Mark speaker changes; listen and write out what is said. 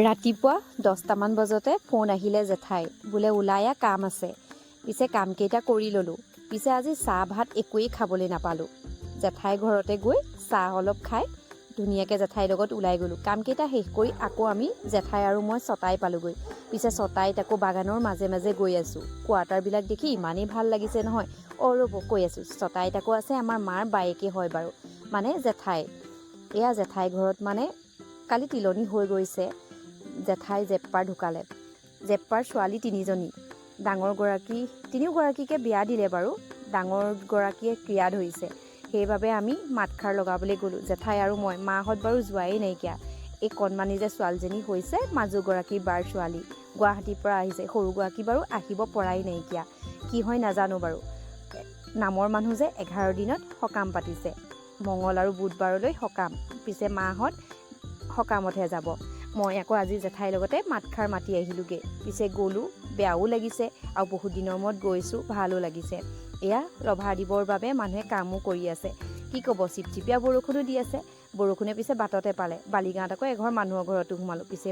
Speaker 1: ৰাতিপুৱা 10টামান বজাতে ফোন আহিলে জেঠাই বোলে ওলাই কাম আছে। পিছে কামকেইটা কৰি ল'লোঁ। পিছে আজি চাহ ভাত একোৱেই খাবলৈ নাপালোঁ। জেঠাই ঘৰতে গৈ চাহ অলপ খাই ধুনীয়াকৈ জেঠাইৰ লগত ওলাই গ'লোঁ। কামকেইটা শেষ কৰি আকৌ আমি জেঠাই আৰু মই চতাই পালোঁগৈ। পিছে চতাইত আকৌ বাগানৰ মাজে মাজে গৈ আছোঁ। কোৱাৰ্টাৰবিলাক দেখি ইমানেই ভাল লাগিছে নহয়। ৰ'ব কৈ আছোঁ, চতাইত আকৌ আছে আমাৰ মাৰ বায়েকে হয় বাৰু, মানে জেঠাই। এয়া জেঠাই ঘৰত মানে কালি তিলনি হৈ গৈছে। জেঠাই জেপ্পাৰ ঢুকালে। জেপ্পাৰ ছোৱালী 3জনী, তিনিওগৰাকীকে বিয়া দিলে বাৰু। ডাঙৰগৰাকীয়ে ক্ৰিয়া ধৰিছে। সেইবাবে আমি মাতষাৰ লগাবলৈ গ'লোঁ, জেঠাই আৰু মই। মাহঁত বাৰু যোৱাই নাইকিয়া। এই কণমানি যে ছোৱালীজনী হৈছে মাজুগৰাকীৰ বাৰ ছোৱালী, গুৱাহাটীৰ পৰা আহিছে। সৰুগৰাকী বাৰু আহিব পৰাই নাইকিয়া, কি হয় নাজানো বাৰু। নামৰ মানুহ যে 11 দিনত সকাম পাতিছে, মঙল আৰু বুধবাৰলৈ সকাম। পিছে মাহঁত সকামতহে যাব। মই আকৌ আজি জেঠাইৰ লগতে মাতষাৰ মাতি আহিলোঁগৈ। পিছে গ'লোঁ, বেয়াও লাগিছে আৰু বহুত দিনৰ মূৰত গৈছোঁ, ভালো লাগিছে। এয়া ৰভা দিবৰ বাবে মানুহে কামো কৰি আছে। কি ক'ব, চিপচিপীয়া বৰষুণো দি আছে। বৰষুণে পিছে বাটতে পালে। বালিগাঁৱত আকৌ এঘৰ মানুহৰ ঘৰতো সোমালোঁ। পিছে